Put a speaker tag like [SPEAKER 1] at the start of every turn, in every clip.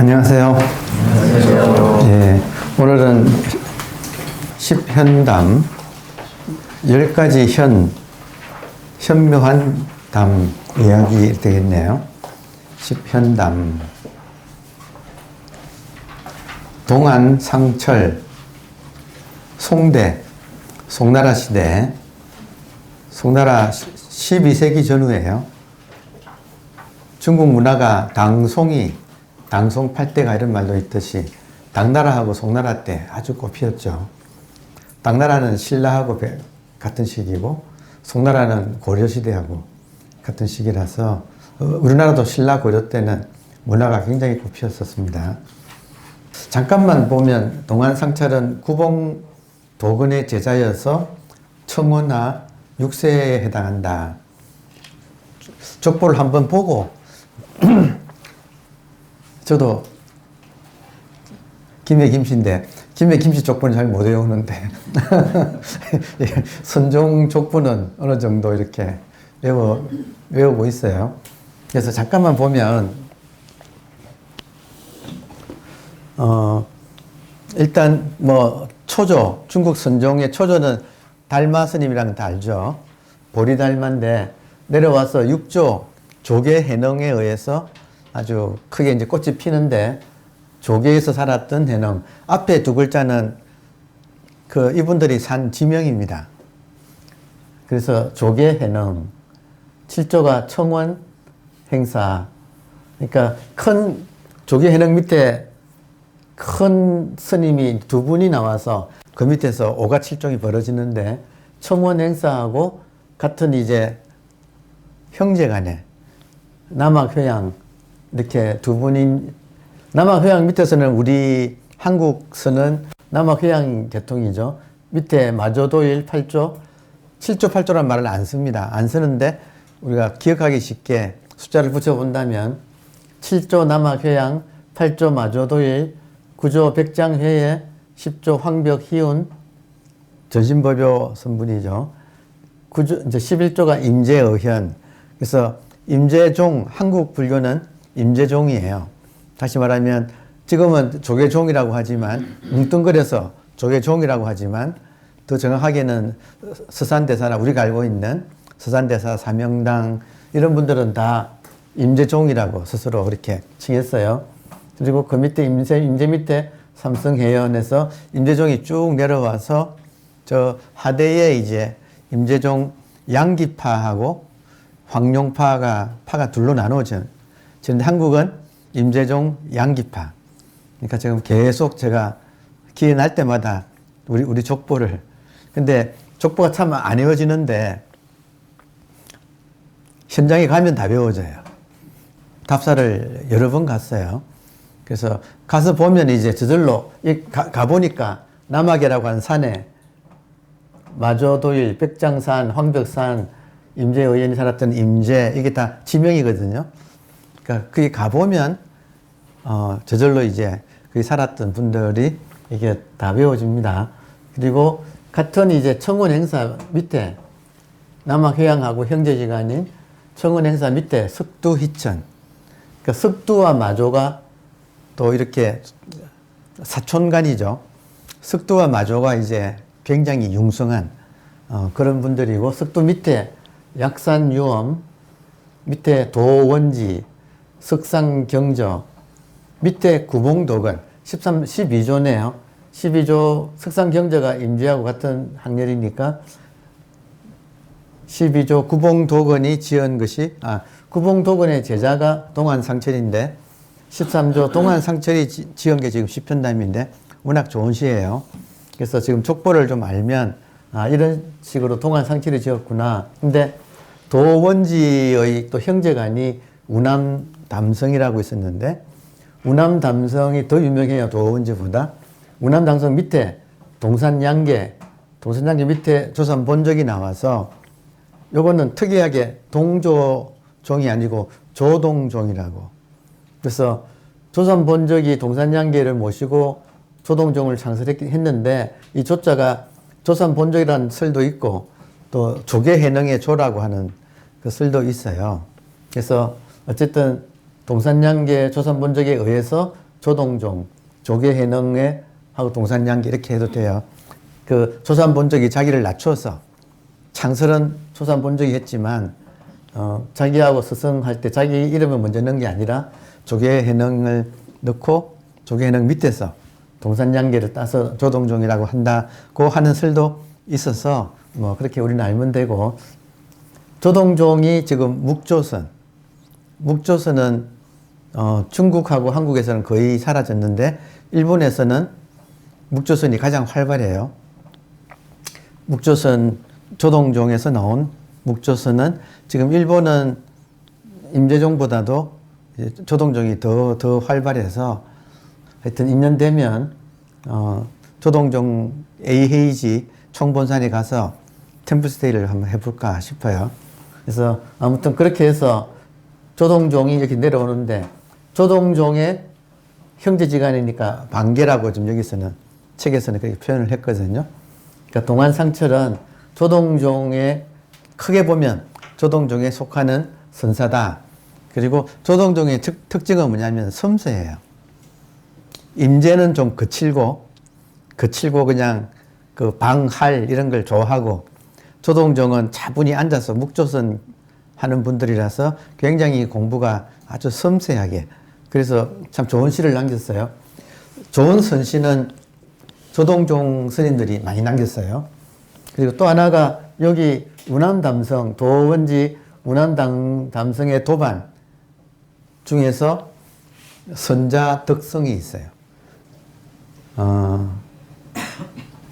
[SPEAKER 1] 안녕하세요. 예, 오늘은 10현담, 10가지 현묘한 담 이야기 되겠네요. 10현담. 동안 상철, 송대, 송나라 시대, 송나라 12세기 전후에요. 중국 문화가 당송 팔대가 이런 말도 있듯이 당나라하고 송나라 때 아주 꽃피었죠. 당나라는 신라하고 같은 시기고 송나라는 고려시대하고 같은 시기라서 우리나라도 신라 고려 때는 문화가 굉장히 꽃피었었습니다. 잠깐만 보면 동안상철은 구봉 도근의 제자여서 청원하 6세에 해당한다. 족보를 한번 보고 저도 김해 김씨인데 김해 김씨 족보는 잘 못 외우는데 선종 족보는 어느 정도 이렇게 외우고 있어요. 그래서 잠깐만 보면 일단 뭐 초조, 중국 선종의 초조는 달마 스님이랑 다 알죠. 보리달마인데 내려와서 육조 조계 해능에 의해서 아주 크게 이제 꽃이 피는데 조계에서 살았던 해능. 앞에 두 글자는 이분들이 산 지명입니다. 그래서 조계 해능. 7조가 청원 행사. 그러니까 큰 조계 해능 밑에 큰 스님이 두 분이 나와서 그 밑에서 오가 칠종이 벌어지는데 청원 행사하고 같은 이제 형제간에 남학회양 이렇게 두 분이 남학회양 밑에서는 우리 한국서는 남학회양 계통이죠. 밑에 마조도일 8조 7조 8조란 말을 안 씁니다. 안 쓰는데 우리가 기억하기 쉽게 숫자를 붙여본다면 7조 남학회양 8조 마조도일 9조 백장회에 10조 황벽 희운 전신법요 선분이죠. 이제 11조가 임재의현. 그래서 임재종, 한국 불교는 임재종이에요. 다시 말하면 지금은 조계종이라고 하지만 뭉뚱그려서 조계종이라고 하지만 더 정확하게는 서산대사나 우리가 알고 있는 서산대사, 사명당 이런 분들은 다 임재종이라고 스스로 그렇게 칭했어요. 그리고 그 밑에 임재 밑에 삼성해연에서 임재종이 쭉 내려와서 저 하대에 이제 임재종 양기파하고 황룡파가 둘로 나누어져. 그런데 한국은 임재종 양기파. 그러니까 지금 계속 제가 기회 날 때마다 우리 족보를. 근데 족보가 참 안 외워지는데 현장에 가면 다 외워져요. 답사를 여러 번 갔어요. 그래서 가서 보면 이제 저절로 가보니까 남학이라고 하는 산에 마조도일, 백장산, 황벽산, 임재의연이 살았던 임재 이게 다 지명이거든요. 그러니까 거기 가보면 저절로 이제 거기 살았던 분들이 이게 다 외워집니다. 그리고 같은 이제 청원 행사 밑에 남학회양하고 형제지간인 청원 행사 밑에 석두희천. 그러니까 석두와 마조가 또 이렇게 사촌간이죠. 석두와 마조가 이제 굉장히 융성한 그런 분들이고 석두 밑에 약산유엄, 밑에 도원지, 석상경저, 밑에 구봉도건 12조네요. 12조 석상경저가 임재하고 같은 학렬이니까 12조 구봉도건이 지은 것이 구봉도건의 제자가 동안상철인데 13조 동안상철이 지은 게 지금 10현담인데 워낙 좋은 시예요. 그래서 지금 족보를 좀 알면 이런 식으로 동안상철이 지었구나. 근데 도원지의 또 형제간이 우남담성이라고 있었는데 우남담성이 더 유명해요. 도원지보다. 우남담성 밑에 동산양계 밑에 조선 본적이 나와서 요거는 특이하게 동조종이 아니고 조동종이라고. 그래서 조선 본적이 동산양계를 모시고 조동종을 창설했는데 이 조자가 조선 본적이라는 설도 있고 또 조계해능의 조라고 하는 그 설도 있어요. 그래서 어쨌든 동산양계 조선 본적에 의해서 조동종, 조계해능에 하고 동산양계 이렇게 해도 돼요. 그 조선본적이 자기를 낮춰서 창설은 조선본적이 했지만 자기하고 스승할 때 자기 이름을 먼저 넣은 게 아니라 조계해능을 넣고 조계해능 밑에서 동산양계를 따서 조동종이라고 한다고 하는 설도 있어서 뭐 그렇게 우리는 알면 되고, 조동종이 지금 묵조선은 중국하고 한국에서는 거의 사라졌는데 일본에서는 묵조선이 가장 활발해요. 묵조선, 조동종에서 나온 묵조선은 지금 일본은 임재종보다도 조동종이 더 활발해서 하여튼 인연 되면 조동종 에이헤이지 총본산에 가서 템플스테이를 한번 해볼까 싶어요. 그래서 아무튼 그렇게 해서 조동종이 이렇게 내려오는데, 조동종의 형제지간이니까 반계라고 좀 여기서는 책에서는 그렇게 표현을 했거든요. 그러니까 동안상철은 조동종의, 크게 보면 조동종에 속하는 선사다. 그리고 조동종의 특징은 뭐냐면 섬세해요. 임재는 좀 거칠고 그냥 그 방할 이런 걸 좋아하고, 조동종은 차분히 앉아서 묵조선 하는 분들이라서 굉장히 공부가 아주 섬세하게, 그래서 참 좋은 시를 남겼어요. 좋은 선시는 조동종 스님들이 많이 남겼어요. 그리고 또 하나가 여기 운암담성, 도원지 운암담성의 도반 중에서 선자덕성이 있어요.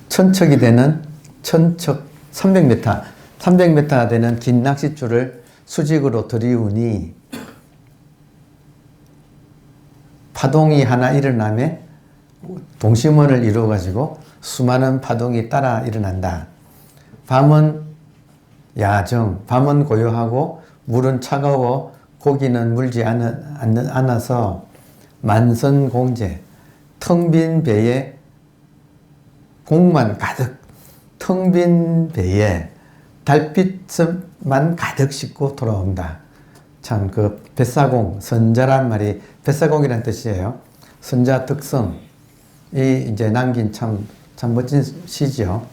[SPEAKER 1] 천척이 되는 천척 300m 되는 긴 낚싯줄을 수직으로 들이우니 파동이 하나 일어나면 동심원을 이루어 가지고 수많은 파동이 따라 일어난다. 밤은 야정, 밤은 고요하고 물은 차가워 고기는 물지 않아서 만선공제, 텅 빈 배에 공만 가득, 텅 빈 배에 달빛만 가득 싣고 돌아온다. 참 그 뱃사공, 선자란 말이 뱃사공이라는 뜻이에요. 선자 특성이 이제 남긴 참 멋진 시죠.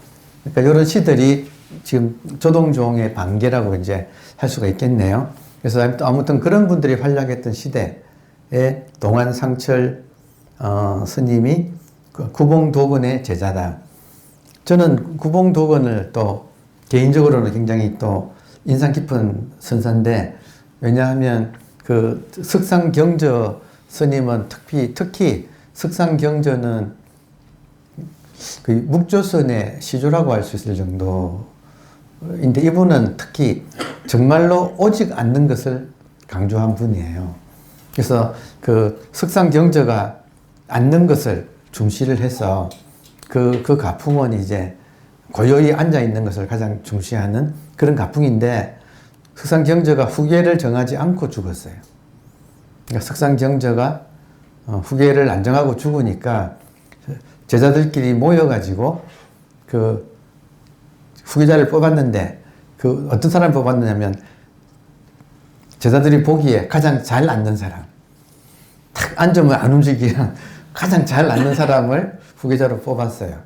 [SPEAKER 1] 그러니까 이런 시들이 지금 조동종의 반계라고 이제 할 수가 있겠네요. 그래서 아무튼 그런 분들이 활약했던 시대에 동안상철 스님이 구봉도건의 제자다. 저는 구봉도건을 또 개인적으로는 굉장히 또 인상 깊은 선사인데, 왜냐하면 그 석상경저 스님은 특히 석상경저는 그 묵조선의 시조라고 할 수 있을 정도인데, 이분은 특히 정말로 오직 않는 것을 강조한 분이에요. 그래서 그 석상경저가 않는 것을 중시를 해서 그 가풍은 이제 고요히 앉아 있는 것을 가장 중시하는 그런 가풍인데, 석상경저가 후계를 정하지 않고 죽었어요. 그러니까 석상경저가 후계를 안 정하고 죽으니까 제자들끼리 모여가지고 그 후계자를 뽑았는데, 그 어떤 사람을 뽑았느냐면 제자들이 보기에 가장 잘 앉는 사람, 탁 앉으면 안 움직이는 가장 잘 앉는 사람을 후계자로 뽑았어요.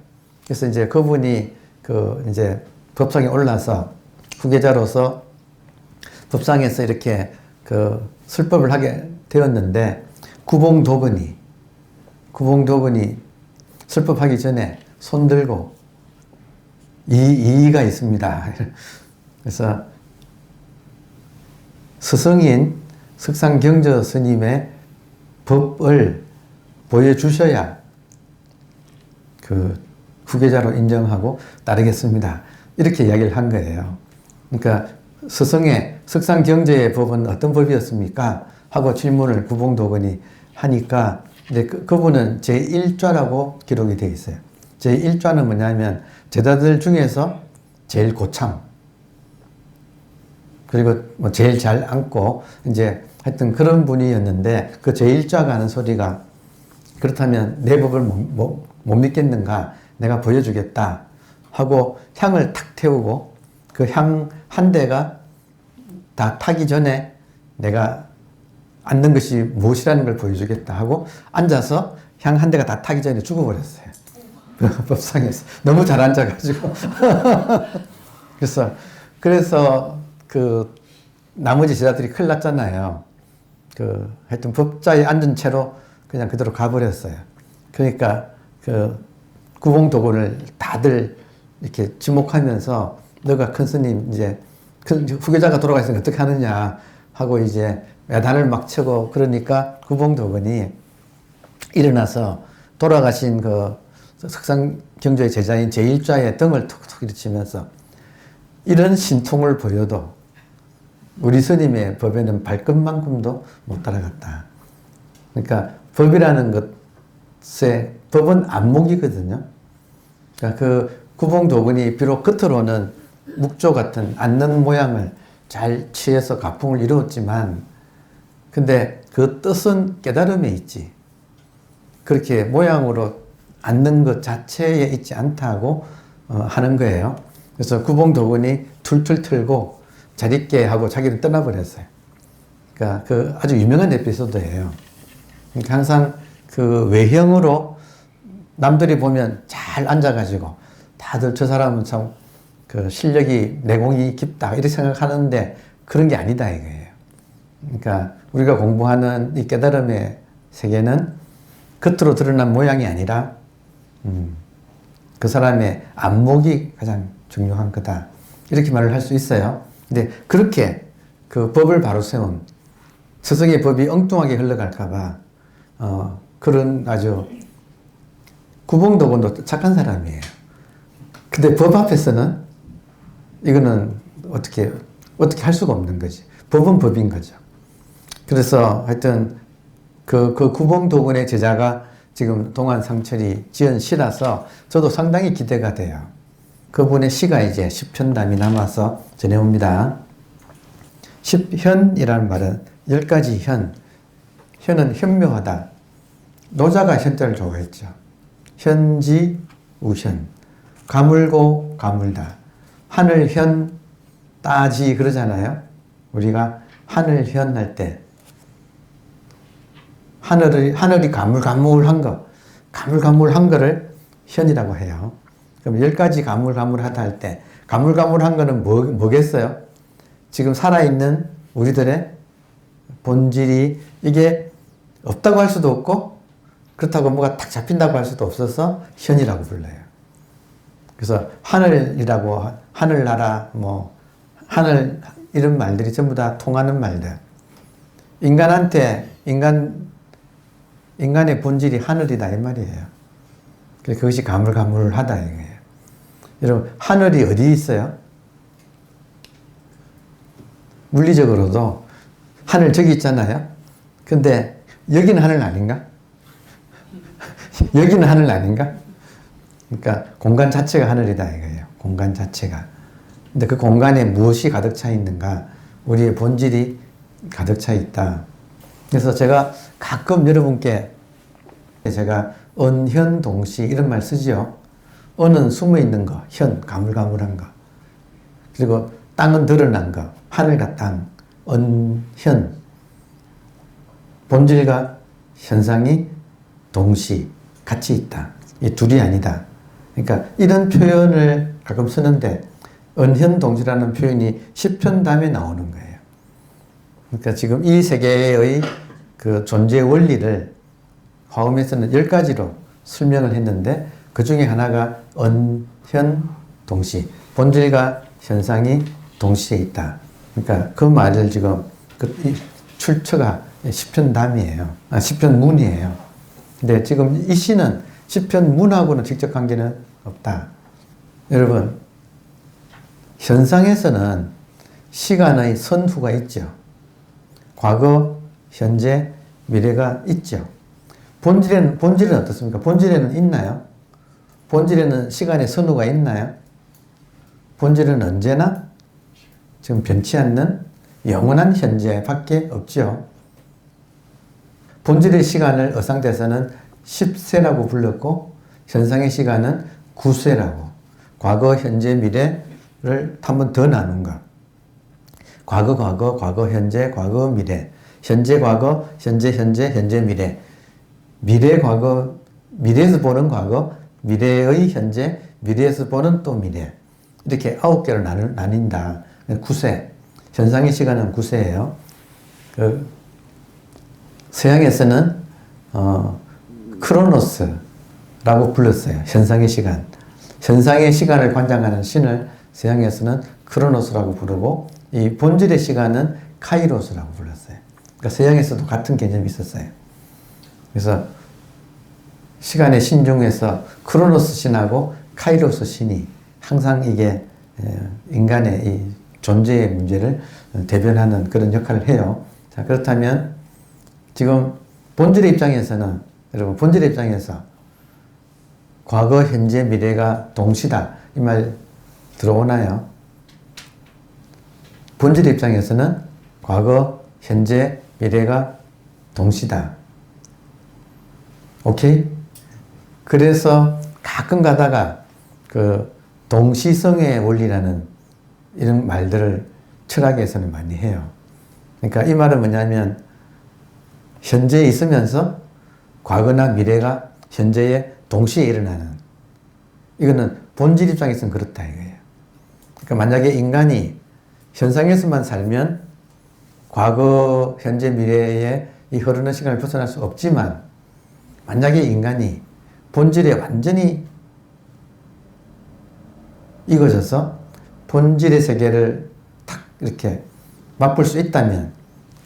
[SPEAKER 1] 그래서 이제 그분이 그 이제 법상에 올라서 후계자로서 법상에서 이렇게 그 술법을 하게 되었는데, 구봉도건이 술법하기 전에 손 들고 이의가 있습니다. 그래서 스승인 석상경저 스님의 법을 보여주셔야 그 후계자로 인정하고 따르겠습니다. 이렇게 이야기를 한 거예요. 그러니까 스승의 석상경제의 법은 어떤 법이었습니까? 하고 질문을 구봉도건이 하니까 이제 그분은 제1좌라고 기록이 되어 있어요. 제1좌는 뭐냐면 제자들 중에서 제일 고참, 그리고 뭐 제일 잘 앉고 이제 하여튼 그런 분이었는데, 그 제1좌가 하는 소리가, 그렇다면 내 법을 못 믿겠는가? 내가 보여주겠다 하고 향을 탁 태우고, 그 향 한 대가 다 타기 전에 내가 앉는 것이 무엇이라는 걸 보여주겠다 하고 앉아서 향 한 대가 다 타기 전에 죽어버렸어요. 법상에서. 너무 잘 앉아가지고. 그래서 그 나머지 제자들이 큰일 났잖아요. 하여튼 법자에 앉은 채로 그냥 그대로 가버렸어요. 그러니까 구봉도군을 다들 이렇게 지목하면서 너가 큰 스님 이제 후계자가 돌아가있으니까 어떻게 하느냐 하고 이제 야단을 막 치고 그러니까 구봉도군이 일어나서 돌아가신 석상경조의 제자인 제1좌의 등을 툭툭 일으키면서 이런 신통을 보여도 우리 스님의 법에는 발끝만큼도 못 따라갔다. 그러니까 법이라는 것에 법은 안목이거든요. 그러니까 구봉도군이 비록 겉으로는 묵조 같은 앉는 모양을 잘 취해서 가풍을 이루었지만 근데 그 뜻은 깨달음에 있지. 그렇게 모양으로 앉는 것 자체에 있지 않다고 하는 거예요. 그래서 구봉도군이 툴툴 틀고 자리있게 하고 자기를 떠나버렸어요. 그러니까 아주 유명한 에피소드예요. 그러니까 항상 외형으로 남들이 보면 잘 앉아가지고 다들 저 사람은 참 실력이 내공이 깊다 이렇게 생각하는데 그런 게 아니다 이거예요. 그러니까 우리가 공부하는 이 깨달음의 세계는 겉으로 드러난 모양이 아니라 그 사람의 안목이 가장 중요한 거다. 이렇게 말을 할 수 있어요. 근데 그렇게 법을 바로 세운 스승의 법이 엉뚱하게 흘러갈까봐 그런 아주 구봉도군도 착한 사람이에요. 근데 법 앞에서는 이거는 어떻게 할 수가 없는 거지. 법은 법인 거죠. 그래서 하여튼 구봉도군의 제자가 지금 동안상철이 지은 시라서 저도 상당히 기대가 돼요. 그분의 시가 이제 10편담이 남아서 전해옵니다. 10현이라는 말은 10가지 현. 현은 현묘하다. 노자가 현자를 좋아했죠. 현지 우현. 가물고 가물다. 하늘현 따지 그러잖아요. 우리가 하늘현 할 때 하늘이 가물가물한 거를 현이라고 해요. 그럼 10가지 가물가물하다 할 때 가물가물한 거는 뭐겠어요? 지금 살아있는 우리들의 본질이 이게 없다고 할 수도 없고 그렇다고 뭐가 딱 잡힌다고 할 수도 없어서 현이라고 불러요. 그래서 하늘이라고 하늘나라 하늘 이런 말들이 전부 다 통하는 말들. 인간의 본질이 하늘이다 이 말이에요. 그것이 가물가물하다 이거예요. 여러분 하늘이 어디 있어요? 물리적으로도 하늘 저기 있잖아요. 근데 여기는 하늘 아닌가? 여기는 하늘 아닌가? 그러니까 공간 자체가 하늘이다 이거예요. 공간 자체가. 근데 그 공간에 무엇이 가득 차 있는가? 우리의 본질이 가득 차 있다. 그래서 제가 가끔 여러분께 제가 언현동시 이런 말 쓰죠. 언은 숨어있는 거, 현, 가물가물한 거. 그리고 땅은 드러난 거, 하늘과 땅, 언현. 본질과 현상이 동시, 같이 있다. 이 둘이 아니다. 그러니까 이런 표현을 가끔 쓰는데 언현동시라는 표현이 10편담에 나오는 거예요. 그러니까 지금 이 세계의 존재 원리를 화엄에서는 10가지로 설명을 했는데 그 중에 하나가 언현동시, 본질과 현상이 동시에 있다. 그러니까 그 말을 지금 출처가 10편담이에요. 10편문이에요. 근데 지금 이 시는 10편문하고는 직접 관계는 없다. 여러분 현상에서는 시간의 선후가 있죠. 과거, 현재, 미래가 있죠. 본질은 어떻습니까? 본질에는 있나요? 본질에는 시간의 선후가 있나요? 본질은 언제나 지금 변치 않는 영원한 현재밖에 없죠. 본질의 시간을 어상대에서는 10세라고 불렀고 현상의 시간은 9세라고. 과거, 현재, 미래를 한 번 더 나눈 거. 과거, 현재, 과거, 미래. 현재, 과거, 현재, 현재, 미래. 미래, 과거, 미래에서 보는 과거, 미래의 현재, 미래에서 보는 또 미래. 이렇게 9개로 나뉜다. 9세. 현상의 시간은 9세예요. 서양에서는 크로노스라고 불렀어요. 현상의 시간. 현상의 시간을 관장하는 신을 서양에서는 크로노스라고 부르고 이 본질의 시간은 카이로스라고 불렀어요. 그러니까 서양에서도 같은 개념이 있었어요. 그래서 시간의 신 중에서 크로노스 신하고 카이로스 신이 항상 이게 인간의 이 존재의 문제를 대변하는 그런 역할을 해요. 자, 그렇다면 지금 본질의 입장에서는 여러분 본질의 입장에서 과거, 현재, 미래가 동시다. 이 말 들어오나요? 본질의 입장에서는 과거, 현재, 미래가 동시다. 오케이? 그래서 가끔 가다가 그 동시성의 원리라는 이런 말들을 철학에서는 많이 해요. 그러니까 이 말은 뭐냐면 현재에 있으면서 과거나 미래가 현재에 동시에 일어나는 이거는 본질 입장에서는 그렇다 이거예요. 그러니까 만약에 인간이 현상에서만 살면 과거, 현재, 미래에 이 흐르는 시간을 벗어날 수 없지만 만약에 인간이 본질에 완전히 익어져서 본질의 세계를 탁 이렇게 맛볼 수 있다면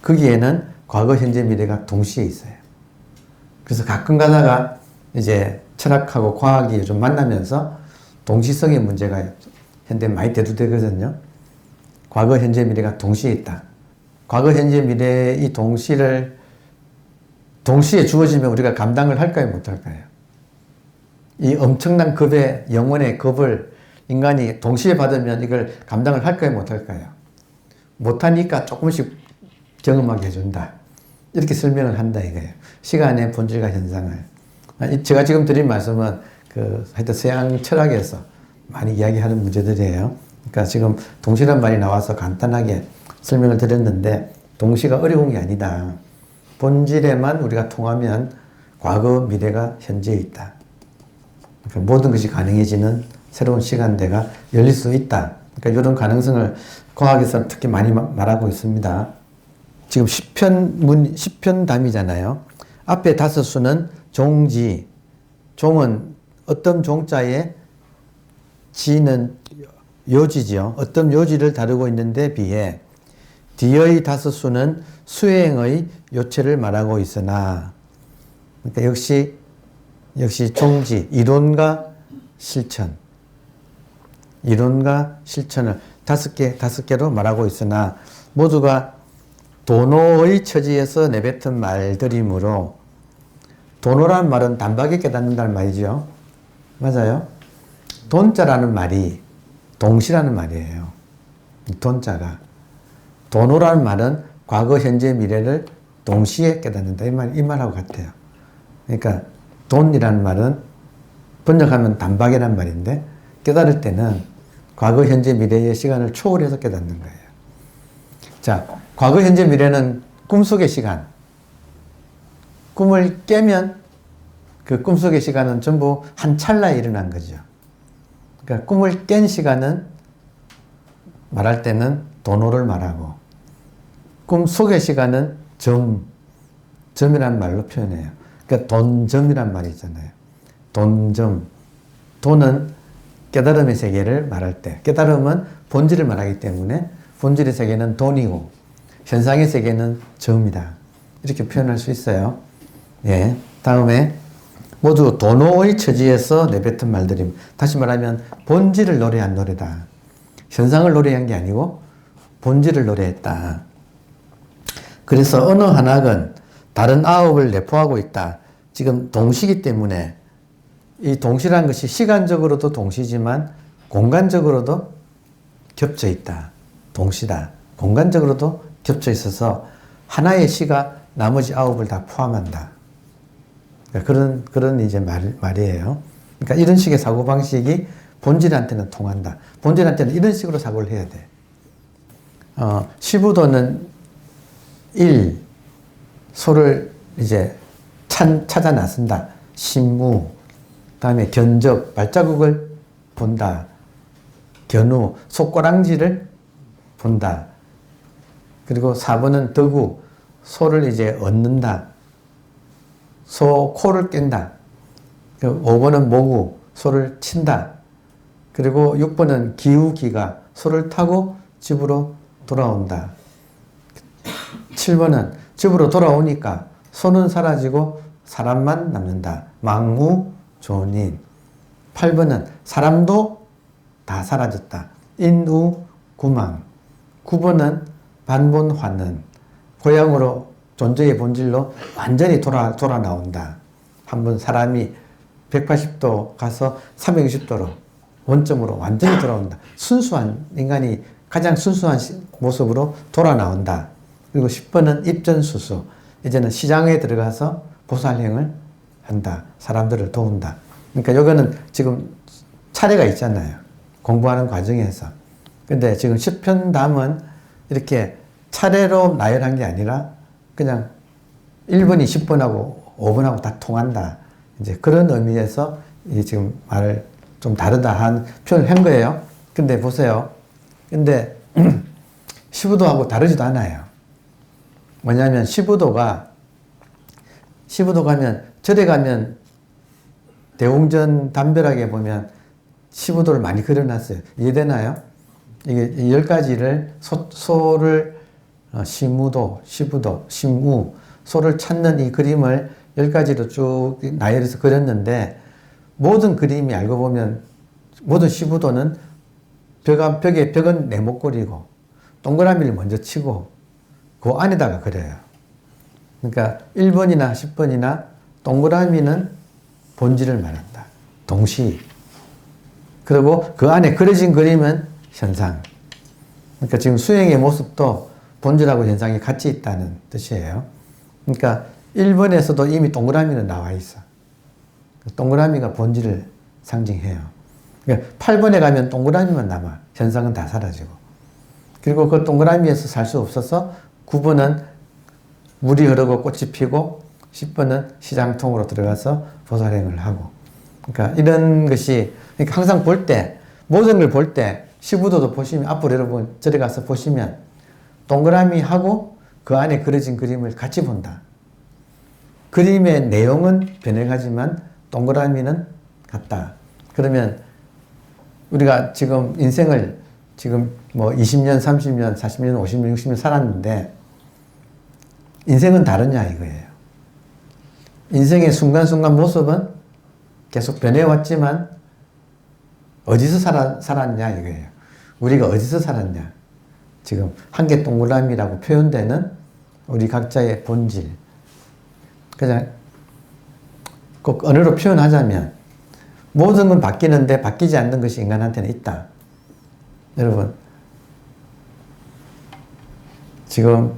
[SPEAKER 1] 거기에는 과거, 현재, 미래가 동시에 있어요. 그래서 가끔 가다가 이제 철학하고 과학이 좀 만나면서 동시성의 문제가 현대 많이 대두되거든요. 과거, 현재, 미래가 동시에 있다. 과거, 현재, 미래의 이 동시에 주어지면 우리가 감당을 할까요? 못할까요? 이 엄청난 급의 영혼의 급을 인간이 동시에 받으면 이걸 감당을 할까요? 못할까요? 못하니까 조금씩 경험하게 해준다. 이렇게 설명을 한다 이거예요. 시간의 본질과 현상을. 제가 지금 드린 말씀은 하여튼 서양 철학에서 많이 이야기하는 문제들이에요. 그러니까 지금 동시란 말이 나와서 간단하게 설명을 드렸는데 동시가 어려운 게 아니다. 본질에만 우리가 통하면 과거, 미래가 현재에 있다. 그러니까 모든 것이 가능해지는 새로운 시간대가 열릴 수 있다. 그러니까 이런 가능성을 과학에서 특히 많이 말하고 있습니다. 지금 10편 담이잖아요. 앞에 5수는 종지. 종은 어떤 종자에 지는 요지죠. 어떤 요지를 다루고 있는데 비해 뒤의 5수는 수행의 요체를 말하고 있으나 그러니까 역시 종지, 이론과 실천을 5개로 말하고 있으나 모두가 도노의 처지에서 내뱉은 말들이므로 도노라는 말은 단박에 깨닫는다는 말이죠. 맞아요? 돈자라는 말이 동시라는 말이에요. 돈자가. 도노라는 말은 과거, 현재, 미래를 동시에 깨닫는다. 이 말하고 같아요. 그러니까 돈이라는 말은 번역하면 단박이란 말인데 깨달을 때는 과거, 현재, 미래의 시간을 초월해서 깨닫는 거예요. 자, 과거, 현재, 미래는 꿈속의 시간. 꿈을 깨면 그 꿈속의 시간은 전부 한 찰나에 일어난 거죠. 그러니까 꿈을 깬 시간은 말할 때는 도노를 말하고 꿈속의 시간은 점이라는 말로 표현해요. 그러니까 돈점이란 말이 있잖아요. 돈점. 돈은 깨달음의 세계를 말할 때 깨달음은 본질을 말하기 때문에 본질의 세계는 돈이고 현상의 세계는 점이다. 이렇게 표현할 수 있어요. 예. 다음에 모두 도노의 처지에서 내뱉은 말들임. 다시 말하면 본질을 노래한 노래다. 현상을 노래한 게 아니고 본질을 노래했다. 그래서 어느 한학은 다른 9을 내포하고 있다. 지금 동시기 때문에 이 동시라는 것이 시간적으로도 동시지만 공간적으로도 겹쳐 있다. 동시다. 공간적으로도 겹쳐 있어서 하나의 시가 나머지 9을 다 포함한다. 그런 이제 말이에요. 그러니까 이런 식의 사고방식이 본질한테는 통한다. 본질한테는 이런 식으로 사고를 해야 돼. 시부도는 1, 소를 이제 찾아 나선다. 신무, 다음에 견적, 발자국을 본다. 견우, 손가락질을 본다. 그리고 4번은 덕우, 소를 이제 얻는다. 소 코를 깬다. 5번은 모구, 소를 친다. 그리고 6번은 기우기가, 소를 타고 집으로 돌아온다. 7번은 집으로 돌아오니까 소는 사라지고 사람만 남는다. 망무, 존인. 8번은 사람도 다 사라졌다. 인우, 구망. 9번은 반본환은 고향으로 존재의 본질로 완전히 돌아 나온다. 한번 사람이 180도 가서 360도로 원점으로 완전히 돌아온다. 순수한 인간이 가장 순수한 모습으로 돌아 나온다. 그리고 10번은 입전수수. 이제는 시장에 들어가서 보살행을 한다. 사람들을 도운다. 그러니까 이거는 지금 차례가 있잖아요. 공부하는 과정에서. 근데 지금 10편 담은 이렇게 차례로 나열한 게 아니라 그냥 1번이 10번하고 5번하고 다 통한다. 이제 그런 의미에서 이 지금 말을 좀 다르다 한 표현을 한 거예요. 근데 보세요. 근데 시부도하고 다르지도 않아요. 뭐냐면 시부도가 가면 절에 가면 대웅전 담벼락에 보면 시부도를 많이 그려놨어요. 이해되나요? 이게 10가지를 소를 시무도, 시부도, 심우, 소를 찾는 이 그림을 10가지로 쭉 나열해서 그렸는데 모든 그림이 알고 보면 모든 시부도는 벽은 네모꼴이고 동그라미를 먼저 치고 그 안에다가 그려요. 그러니까 1번이나 10번이나 동그라미는 본질을 말한다. 동시. 그리고 그 안에 그려진 그림은 현상. 그러니까 지금 수행의 모습도 본질하고 현상이 같이 있다는 뜻이에요. 그러니까 1번에서도 이미 동그라미는 나와 있어. 동그라미가 본질을 상징해요. 그러니까 8번에 가면 동그라미만 남아. 현상은 다 사라지고. 그리고 그 동그라미에서 살 수 없어서 9번은 물이 흐르고 꽃이 피고 10번은 시장통으로 들어가서 보살행을 하고. 그러니까 이런 것이 그러니까 항상 볼 때 모든 걸 볼 때 시부도도 보시면 앞으로 여러분 저리 가서 보시면 동그라미하고 그 안에 그려진 그림을 같이 본다. 그림의 내용은 변해가지만 동그라미는 같다. 그러면 우리가 지금 인생을 지금 뭐 20년, 30년, 40년, 50년, 60년 살았는데 인생은 다르냐 이거예요. 인생의 순간순간 모습은 계속 변해왔지만 어디서 살았냐 이거예요. 우리가 어디서 살았냐. 지금 한 개 동그라미라고 표현되는 우리 각자의 본질. 그냥 꼭 언어로 표현하자면 모든 건 바뀌는데 바뀌지 않는 것이 인간한테는 있다. 여러분 지금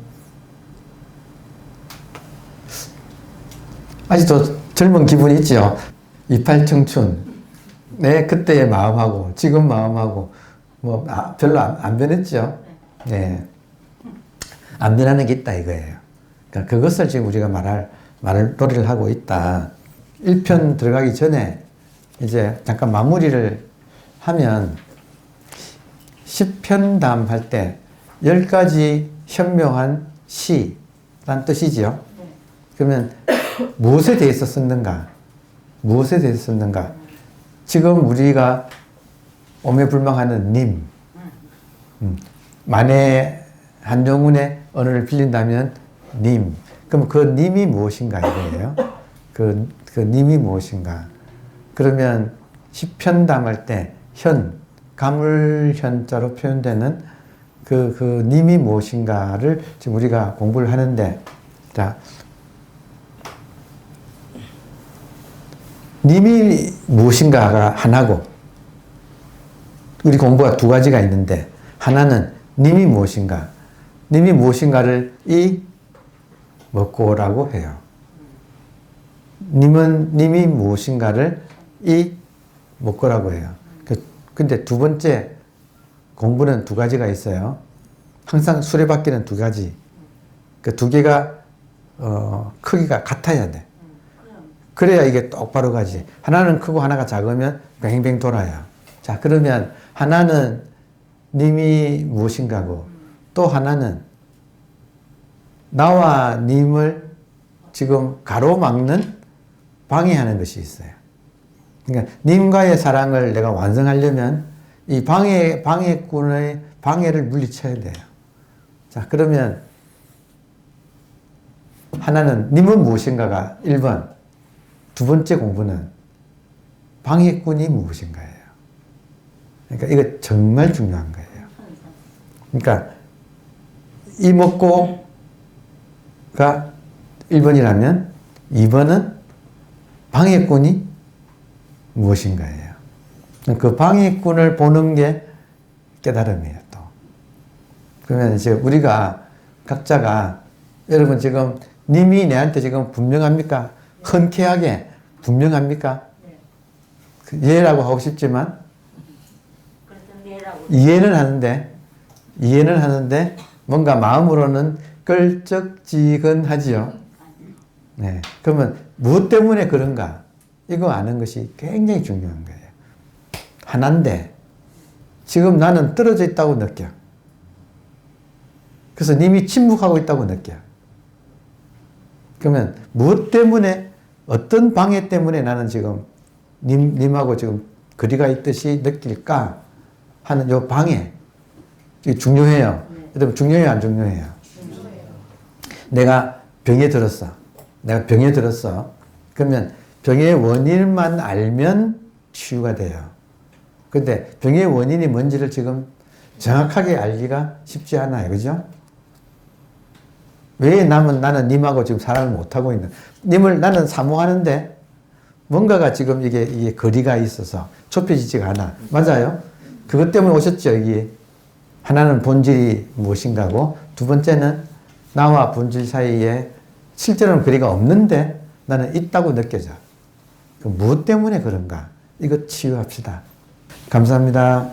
[SPEAKER 1] 아직도 젊은 기분이 있죠. 28 청춘. 내 그때의 마음하고 지금 마음하고 뭐 별로 안 변했죠. 네. 안 변하는 게 있다 이거예요. 그러니까 그것을 지금 우리가 말을 놀이를 하고 있다. 1편 들어가기 전에 이제 잠깐 마무리를 하면 10편담 할 때 10가지 현명한 시란 뜻이지요. 그러면 무엇에 대해서 썼는가? 무엇에 대해서 썼는가? 지금 우리가 오매불망하는 님, 만에 한정훈의 언어를 빌린다면 님. 그럼 그 님이 무엇인가 이거예요. 그 님이 무엇인가. 그러면 시편담 할 때 현, 가물현자로 표현되는 그 님이 무엇인가를 지금 우리가 공부를 하는데, 자, 님이 무엇인가가 하나고, 우리 공부가 두 가지가 있는데, 하나는 님이 무엇인가, 님이 무엇인가를 이 먹고라고 해요. 님이 무엇인가를 이 먹고라고 해요. 근데 두 번째 공부는 두 가지가 있어요. 항상 수레바퀴는 두 가지. 그 두 개가 크기가 같아야 돼. 그래야 이게 똑바로 가지. 하나는 크고 하나가 작으면 뱅뱅 돌아요. 자, 그러면 하나는 님이 무엇인가고 또 하나는 나와 님을 지금 가로막는 방해하는 것이 있어요. 그러니까 님과의 사랑을 내가 완성하려면 이 방해꾼의 방해를 물리쳐야 돼요. 자, 그러면 하나는 님은 무엇인가가 1번, 두 번째 공부는 방해꾼이 무엇인가예요. 그러니까 이거 정말 중요한 거예요. 그러니까 이목고가 1번이라면 2번은 방해꾼이 무엇인가예요. 그 방해꾼을 보는 게 깨달음이에요, 또. 그러면 이제 우리가 각자가 여러분 지금 님이 내한테 지금 분명합니까? 흔쾌하게 분명합니까? 네. 예라고 하고 싶지만 이해는 하는데 뭔가 마음으로는 끌적지근하지요. 네. 그러면 무엇 때문에 그런가? 이거 아는 것이 굉장히 중요한 거예요. 하나인데 지금 나는 떨어져 있다고 느껴. 그래서 님이 침묵하고 있다고 느껴. 그러면 무엇 때문에 어떤 방해 때문에 나는 지금 님하고 지금 거리가 있듯이 느낄까 하는 요 방해. 이게 중요해요. 여러분 중요해요, 안 중요해요? 내가 병에 들었어. 그러면 병의 원인만 알면 치유가 돼요. 근데 병의 원인이 뭔지를 지금 정확하게 알기가 쉽지 않아요. 그죠? 왜 나는 님하고 지금 사랑을 못하고 있는, 님을 나는 사모하는데 뭔가가 지금 이게 거리가 있어서 좁혀지지가 않아. 맞아요? 그것 때문에 오셨죠, 여기. 하나는 본질이 무엇인가고, 두 번째는 나와 본질 사이에 실제로는 거리가 없는데 나는 있다고 느껴져. 무엇 때문에 그런가? 이거 치유합시다. 감사합니다.